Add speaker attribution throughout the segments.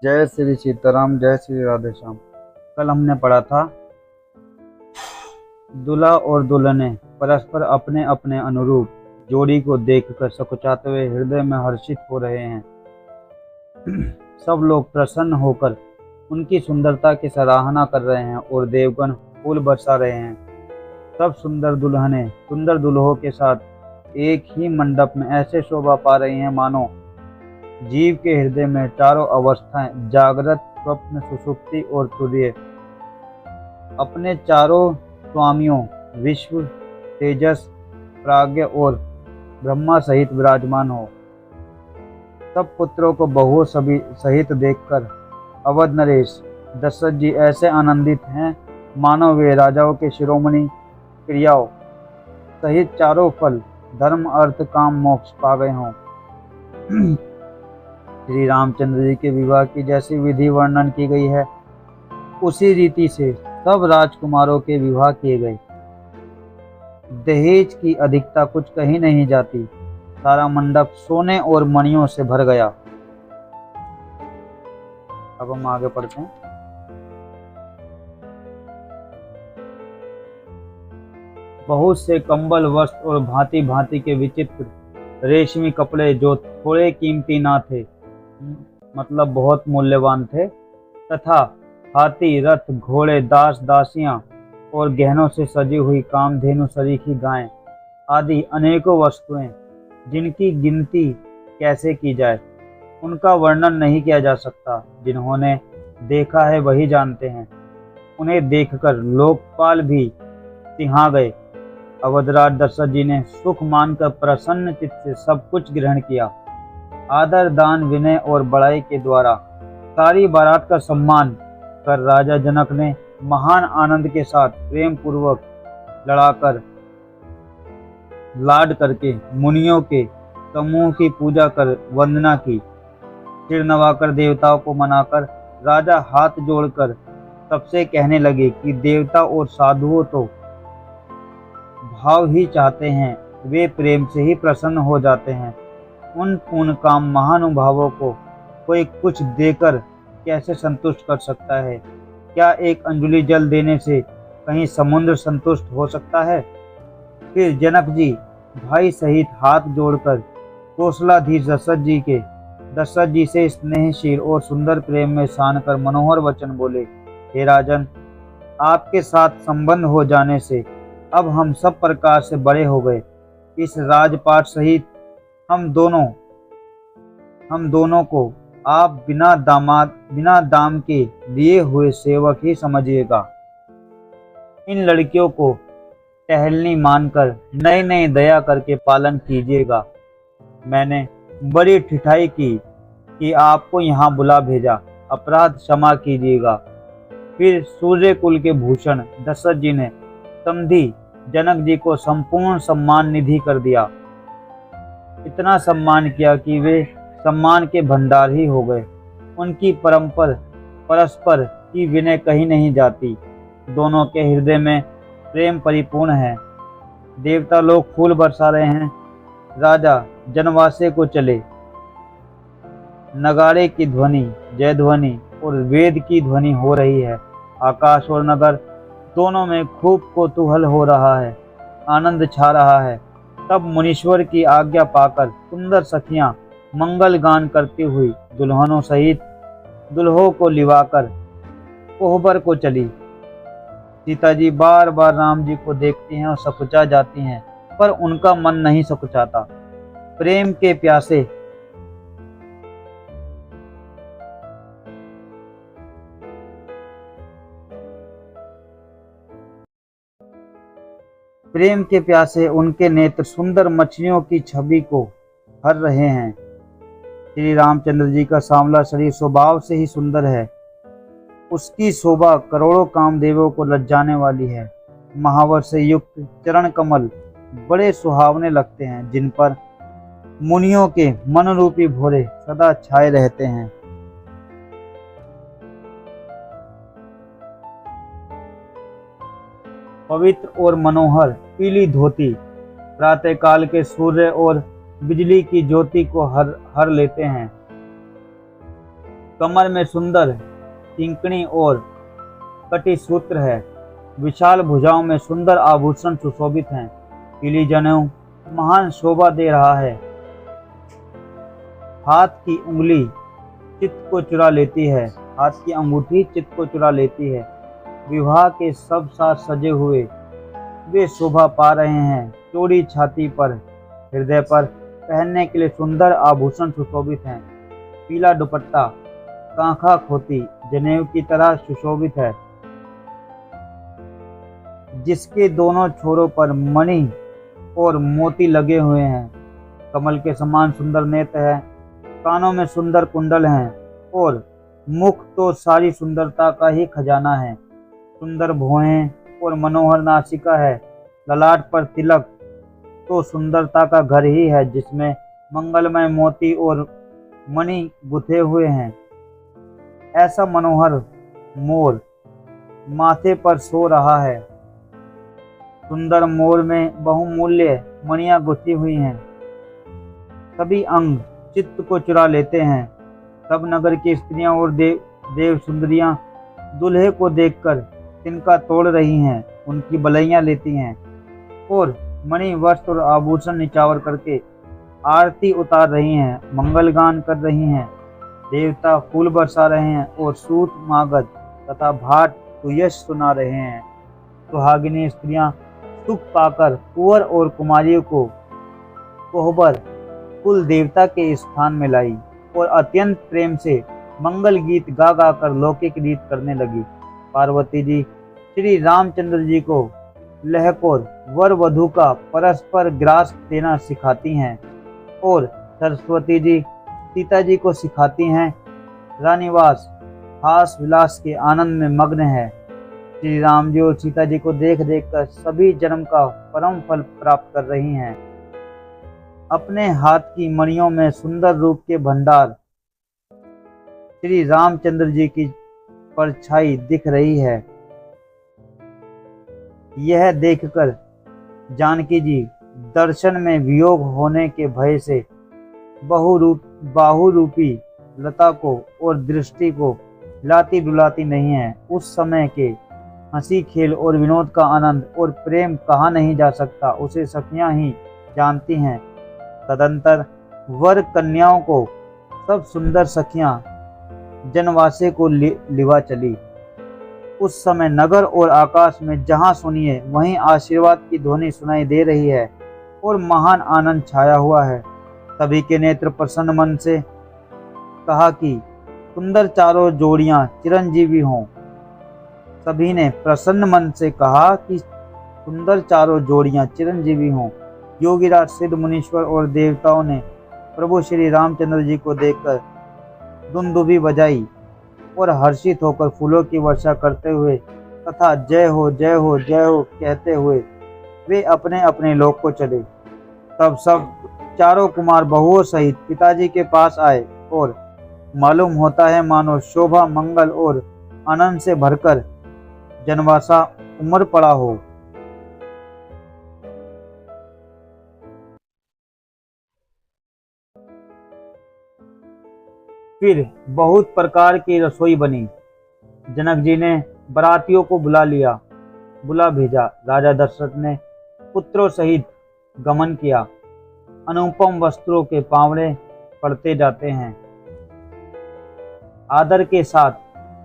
Speaker 1: जय श्री सीताराम, जय श्री राधे श्याम। कल हमने पढ़ा था दूल्हा और दुल्हने परस्पर अपने अपने अनुरूप जोड़ी को देखकर सकुचाते हुए हृदय में हर्षित हो रहे हैं। सब लोग प्रसन्न होकर उनकी सुंदरता की सराहना कर रहे हैं और देवगण फूल बरसा रहे हैं। सब सुंदर दुल्हने सुंदर दुल्हों के साथ एक ही मंडप में ऐसे शोभा पा रही हैं मानो जीव के हृदय में चारों अवस्थाएं जागृत, स्वप्न, सुषुप्ति और तुरीय अपने चारों स्वामियों विश्व, तेजस, प्राज्ञ और ब्रह्मा सहित विराजमान हो। सब पुत्रों को बहुओं सभी सहित देखकर अवध नरेश दशरथ जी ऐसे आनंदित हैं मानो वे राजाओं के शिरोमणि क्रियाओं सहित चारों फल धर्म, अर्थ, काम, मोक्ष पा गए हों। श्री रामचंद्र जी के विवाह की जैसी विधि वर्णन की गई है, उसी रीति से सब राजकुमारों के विवाह किए गए। दहेज की अधिकता कुछ कहीं नहीं जाती। सारा मंडप सोने और मणियों से भर गया। अब हम आगे पढ़ते हैं। बहुत से कंबल, वस्त्र और भांति भांति के विचित्र रेशमी कपड़े जो थोड़े कीमती ना थे, मतलब बहुत मूल्यवान थे, तथा हाथी, रथ, घोड़े, दास दासियां और गहनों से सजी हुई कामधेनु सरीखी गायें आदि अनेकों वस्तुएं जिनकी गिनती कैसे की जाए, उनका वर्णन नहीं किया जा सकता। जिन्होंने देखा है वही जानते हैं। उन्हें देखकर लोकपाल भी सिंहा गए। अवधराज दशरथ जी ने सुख मानकर प्रसन्न चित्त से सब कुछ ग्रहण किया। आदर, दान, विनय और बड़ाई के द्वारा सारी बारात का सम्मान कर राजा जनक ने महान आनंद के साथ प्रेम पूर्वक लड़ाकर लाड करके मुनियों के समूह की पूजा कर वंदना की। सिर नवाकर देवताओं को मनाकर राजा हाथ जोड़कर सबसे कहने लगे कि देवता और साधुओं तो भाव ही चाहते हैं, वे प्रेम से ही प्रसन्न हो जाते हैं। उन पूर्ण काम महानुभावों को कोई कुछ देकर कैसे संतुष्ट कर सकता है? क्या एक अंजलि जल देने से कहीं समुद्र संतुष्ट हो सकता है? फिर जनक जी भाई सहित हाथ जोड़कर कौशलाधीश दशरथ जी से स्नेहशील और सुंदर प्रेम में सान कर मनोहर वचन बोले, हे राजन, आपके साथ संबंध हो जाने से अब हम सब प्रकार से बड़े हो गए। इस राजपाट सहित हम दोनों को आप बिना दाम के लिए हुए सेवक ही समझिएगा। इन लड़कियों को टहलनी मानकर नई नई दया करके पालन कीजिएगा। मैंने बड़ी ठिठाई की कि आपको यहाँ बुला भेजा, अपराध क्षमा कीजिएगा। फिर सूर्य कुल के भूषण दशरथ जी ने समधी जनक जी को संपूर्ण सम्मान निधि कर दिया। इतना सम्मान किया कि वे सम्मान के भंडार ही हो गए। उनकी परस्पर की विनय कहीं नहीं जाती। दोनों के हृदय में प्रेम परिपूर्ण है। देवता लोग फूल बरसा रहे हैं। राजा जनवासे को चले। नगाड़े की ध्वनि, जय ध्वनि और वेद की ध्वनि हो रही है। आकाश और नगर दोनों में खूब कौतूहल हो रहा है, आनंद छा रहा है। तब मुनीश्वर की आज्ञा पाकर सुंदर सखियां मंगल गान करती हुई दुल्हनों सहित दुल्हों को लिवाकर कोहबर को चली। सीता जी बार बार राम जी को देखती हैं और सकुचा जाती हैं, पर उनका मन नहीं सकुचाता। प्रेम के प्यासे उनके नेत्र सुंदर मछलियों की छवि को हर रहे हैं। श्री रामचंद्र जी का सांवला शरीर स्वभाव से ही सुंदर है। उसकी शोभा करोड़ों कामदेवों को लज्जाने वाली है। महावर से युक्त चरण कमल बड़े सुहावने लगते हैं, जिन पर मुनियों के मनरूपी भोरे सदा छाए रहते हैं। पवित्र और मनोहर पीली धोती प्रातःकाल के सूर्य और बिजली की ज्योति को हर लेते हैं। कमर में सुंदर किंकणी और कटी सूत्र है। विशाल भुजाओं में सुंदर आभूषण सुशोभित हैं। पीली जनेऊ महान शोभा दे रहा है। हाथ की उंगली चित्त को चुरा लेती है। हाथ की अंगूठी चित्त को चुरा लेती है। विवाह के सब साथ सजे हुए वे शोभा पा रहे हैं। चौड़ी छाती पर, हृदय पर पहनने के लिए सुंदर आभूषण सुशोभित हैं। पीला दुपट्टा कांखा खोती जनेऊ की तरह सुशोभित है, जिसके दोनों छोरों पर मणि और मोती लगे हुए हैं। कमल के समान सुंदर नेत्र है। कानों में सुंदर कुंडल हैं और मुख तो सारी सुंदरता का ही खजाना है। सुंदर भौहें और मनोहर नासिका है। ललाट पर तिलक तो सुंदरता का घर ही है, जिसमें मंगलमय मोती और मणि गुथे हुए हैं। ऐसा मनोहर मोर माथे पर सो रहा है। सुंदर मोर में बहुमूल्य मणियां गुथी हुई हैं। सभी अंग चित्त को चुरा लेते हैं। सब नगर की स्त्रियां और देव सुंदरियां दूल्हे को देखकर तिनका तोड़ रही हैं, उनकी बलैयां लेती हैं और मणि वस्त्र और आभूषण निछावर करके आरती उतार रही हैं, मंगल गान कर रही हैं। देवता फूल बरसा रहे हैं और सूत मागध तथा भाट सुयश सुना रहे हैं। सुहागिनी स्त्रियां सुख पाकर कुंवर और कुमारियों को कोहबर कुल देवता के स्थान में लाई और अत्यंत प्रेम से मंगल गीत गा गा कर लौकिक रीत करने लगी। पार्वती जी श्री रामचंद्र जी को लहकोर वर वधु का परस्पर ग्रास देना सिखाती हैं और सरस्वती जी सीता जी को सिखाती हैं। रानीवास हास विलास के आनंद में मग्न है। श्री राम जी और सीता जी को देख देख कर सभी जन्म का परम फल प्राप्त कर रही हैं। अपने हाथ की मणियों में सुंदर रूप के भंडार श्री रामचंद्र जी की परछाई दिख रही है। यह देखकर जानकी जी दर्शन में वियोग होने के भय से बाहुरूपी लता को और दृष्टि को हिलाती डुलाती नहीं है। उस समय के हंसी खेल और विनोद का आनंद और प्रेम कहा नहीं जा सकता, उसे सखियां ही जानती हैं। तदंतर वर कन्याओं को सब सुंदर सखियां जनवासे को लिवा चली। उस समय नगर और आकाश में जहां सुनिए वहीं आशीर्वाद की ध्वनि सुनाई दे रही है और महान आनंद छाया हुआ है। सभी के नेत्र प्रसन्न मन से कहा कि सुंदर चारों जोड़ियां चिरंजीवी हों। सभी ने प्रसन्न मन से कहा कि सुंदर चारों जोड़ियां चिरंजीवी हों। योगीराज सिद्ध मुनीश्वर और देवताओं ने प्रभु श्री रामचंद्र जी को देखकर दुंदुभी बजाई और हर्षित होकर फूलों की वर्षा करते हुए तथा जय हो जय हो जय हो कहते हुए वे अपने अपने लोक को चले। तब सब चारों कुमार बहुओं सहित पिताजी के पास आए और मालूम होता है मानो शोभा मंगल और आनंद से भरकर जनवासा उमड़ पड़ा हो। फिर बहुत प्रकार की रसोई बनी। जनक जी ने बरातियों को बुला भेजा। राजा दशरथ ने पुत्रों सहित गमन किया। अनुपम वस्त्रों के पावड़े पड़ते जाते हैं। आदर के साथ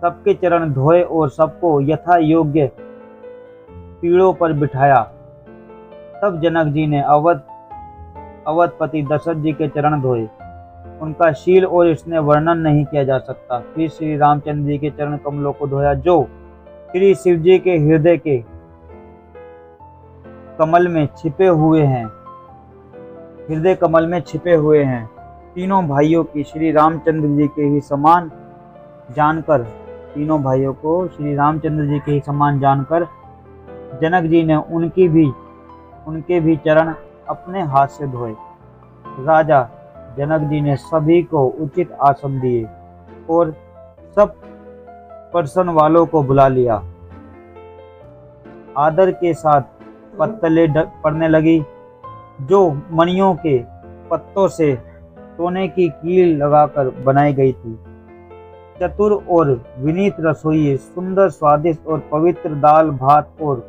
Speaker 1: सबके चरण धोए और सबको यथा योग्य पीढ़ों पर बिठाया। तब जनक जी ने अवधपति दशरथ जी के चरण धोए। उनका शील और इसने वर्णन नहीं किया जा सकता। फिर श्री रामचंद्र जी के चरण कमलों को धोया, जो श्री शिव जी के हृदय के कमल में छिपे हुए हैं। हृदय कमल में छिपे हुए हैं। तीनों भाइयों की श्री रामचंद्र जी के ही समान जानकर तीनों भाइयों को श्री रामचंद्र जी के ही समान जानकर जनक जी ने उनके भी चरण अपने हाथ से धोए। राजा जनक जी ने सभी को उचित आसन दिए और सब प्रसन्न वालों को बुला लिया। आदर के साथ पत्तलें पड़ने लगी, जो मणियों के पत्तों से सोने की कील लगाकर बनाई गई थी। चतुर और विनीत रसोई सुंदर स्वादिष्ट और पवित्र दाल भात और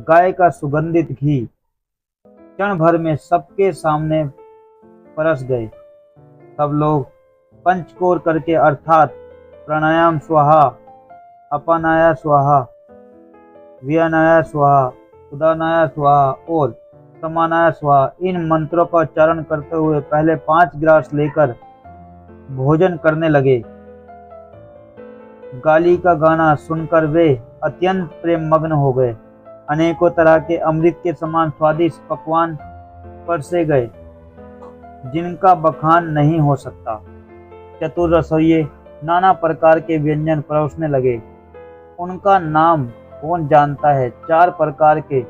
Speaker 1: गाय का सुगंधित घी क्षण भर में सबके सामने परस गए। सब लोग पंचकोर करके अर्थात प्राणायाम स्वाहा, अपानाया स्वाहा, व्यानाया स्वाहा, उदानाया स्वाहा और समानाया स्वाहा इन मंत्रों का उच्चारण करते हुए पहले 5 गिलास लेकर भोजन करने लगे। गाली का गाना सुनकर वे अत्यंत प्रेम मग्न हो गए। अनेकों तरह के अमृत के समान स्वादिष्ट पकवान परसे गए जिनका बखान नहीं हो सकता। चतुर रसोइये नाना प्रकार के व्यंजन परोसने लगे। उनका नाम कौन जानता है। 4 प्रकार के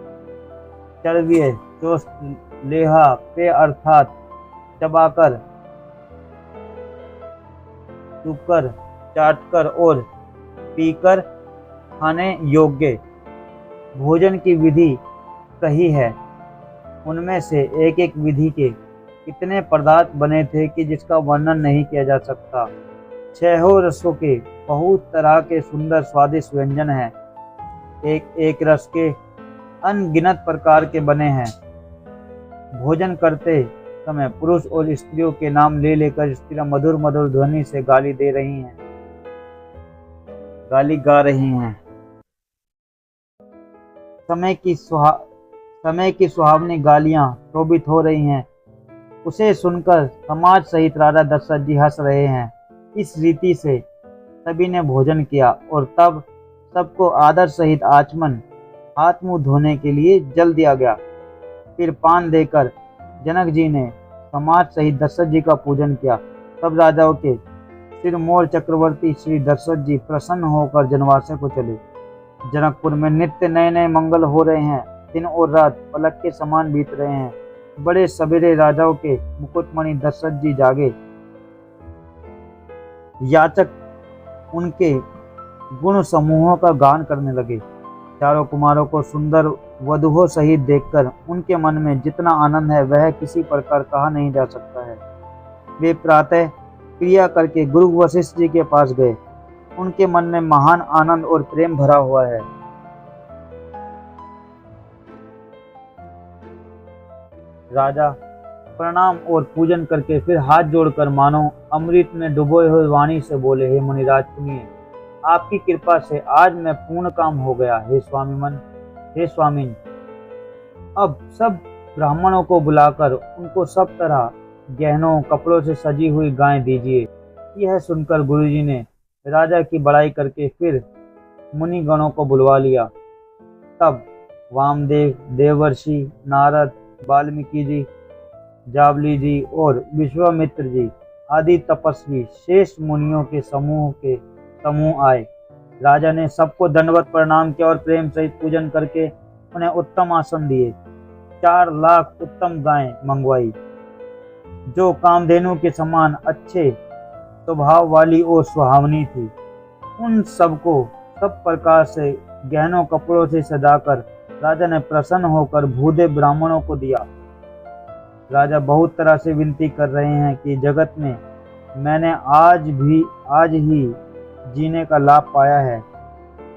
Speaker 1: चरविये, चोस्त, लेहा, पे अर्थात चबाकर, चुकर, चाटकर और पीकर खाने योग्य भोजन की विधि कही है। उनमें से एक एक विधि के इतने पदार्थ बने थे कि जिसका वर्णन नहीं किया जा सकता। 6 रसों के बहुत तरह के सुंदर स्वादिष्ट व्यंजन हैं। एक एक रस के अनगिनत प्रकार के बने हैं। भोजन करते समय पुरुष और स्त्रियों के नाम ले लेकर स्त्रियां मधुर मधुर ध्वनि से गाली दे रही हैं, गाली गा रही हैं। समय की सुहावनी गालियां शोभित हो रही हैं। उसे सुनकर समाज सहित राजा दशरथ जी हंस रहे हैं। इस रीति से सभी ने भोजन किया और तब सबको आदर सहित आचमन हाथ मुंह धोने के लिए जल दिया गया। फिर पान देकर जनक जी ने समाज सहित दशरथ जी का पूजन किया। तब राजाओं के सिरमौर चक्रवर्ती श्री दशरथ जी प्रसन्न होकर जनवासे को चले। जनकपुर में नित्य नए नए मंगल हो रहे हैं। दिन और रात पलक के समान बीत रहे हैं। बड़े सवेरे राजाओं के मुकुटमणि दशरथ जी जागे। याचक उनके गुण समूहों का गान करने लगे। चारों कुमारों को सुंदर वधुओं सहित देखकर उनके मन में जितना आनंद है वह किसी प्रकार कहा नहीं जा सकता है। वे प्रातः क्रिया करके गुरु वशिष्ठ जी के पास गए। उनके मन में महान आनंद और प्रेम भरा हुआ है। राजा प्रणाम और पूजन करके फिर हाथ जोड़कर मानो अमृत में डुबोए हुए वाणी से बोले, हे मुनिराज सुनिए, आपकी कृपा से आज मैं पूर्ण काम हो गया। हे स्वामिन, अब सब ब्राह्मणों को बुलाकर उनको सब तरह गहनों कपड़ों से सजी हुई गाय दीजिए। यह सुनकर गुरुजी ने राजा की बड़ाई करके फिर मुनि गणों को बुलवा लिया। तब वामदेव, देवर्षि, नारद, वाल्मीकि जी, जावली जी और विश्वामित्र जी आदि तपस्वी शेष मुनियों के समूह आए। राजा ने सबको दंडवत प्रणाम किया और प्रेम सहित पूजन करके उन्हें उत्तम आसन दिए। 4 लाख उत्तम गायें मंगवाई जो कामधेनु के समान अच्छे स्वभाव वाली और सुहावनी थी। उन सबको सब प्रकार से गहनों कपड़ों से सजाकर राजा ने प्रसन्न होकर भूदे ब्राह्मणों को दिया। राजा बहुत तरह से विनती कर रहे हैं कि जगत में मैंने आज ही जीने का लाभ पाया है।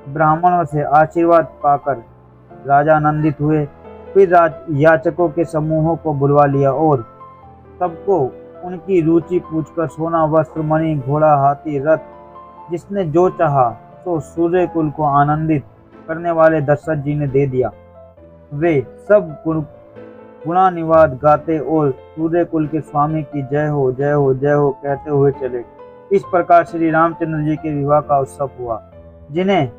Speaker 1: ब्राह्मणों से आशीर्वाद पाकर राजा आनंदित हुए। फिर याचकों के समूहों को बुलवा लिया और सबको उनकी रुचि पूछकर सोना, वस्त्र, मणि, घोड़ा, हाथी, रथ जिसने जो चाहा तो सूर्य कुल को आनंदित करने वाले दशरथ जी ने दे दिया। वे सब गुणानुवाद गाते और सूर्य कुल के स्वामी की जय हो जय हो जय हो कहते हुए चले। इस प्रकार श्री रामचंद्र जी के विवाह का उत्सव हुआ। जिन्हें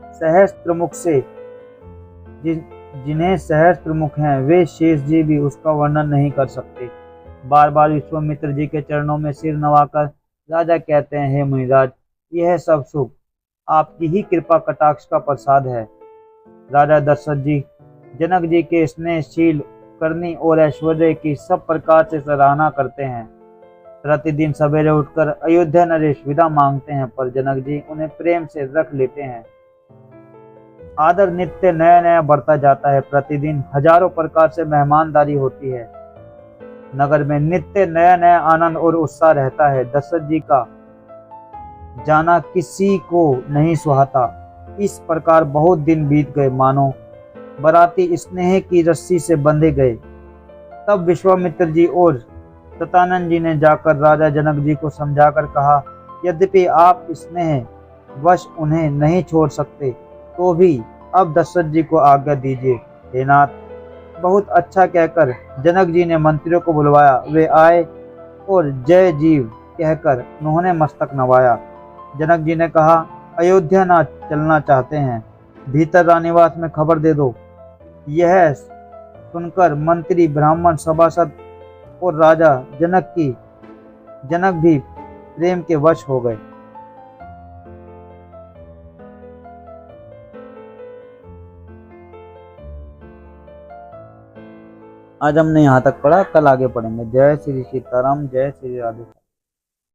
Speaker 1: सहस्त्र मुख हैं वे शेष जी भी उसका वर्णन नहीं कर सकते। बार बार विश्वामित्र जी के चरणों में सिर नवाकर राजा कहते हैं, हे मुनिराज, यह सब सुख आपकी ही कृपा कटाक्ष का प्रसाद है। राजा दशरथ जी जनक जी के स्नेहशील करनी और ऐश्वर्य की सब प्रकार से सराहना करते हैं। प्रतिदिन सवेरे उठकर अयोध्या नरेश विदा मांगते हैं, पर जनक जी उन्हें प्रेम से रख लेते हैं। आदर नित्य नया नया बढ़ता जाता है। प्रतिदिन हजारों प्रकार से मेहमानदारी होती है। नगर में नित्य नया नया आनंद और उत्साह रहता है। दशरथ जी का जाना किसी को नहीं सुहाता। इस प्रकार बहुत दिन बीत गए, मानो बराती स्नेह की रस्सी से बंधे गए। तब विश्वामित्र जी और सतानंद जी ने जाकर राजा जनक जी को समझाकर कहा, यद्यपि आप स्नेह वश उन्हें नहीं छोड़ सकते, तो भी अब दशरथ जी को आज्ञा दीजिए। हे नाथ, बहुत अच्छा कहकर जनक जी ने मंत्रियों को बुलवाया। वे आए और जय जीव कहकर उन्होंने मस्तक नवाया। जनक जी ने कहा, अयोध्या ना चलना चाहते हैं, भीतर रानीवास में खबर दे दो। यह सुनकर मंत्री, ब्राह्मण, सभासद और राजा जनक भी प्रेम के वश हो गए। आज हमने यहाँ तक पढ़ा, कल आगे पढ़ेंगे। जय श्री सीताराम, जय श्री राधे।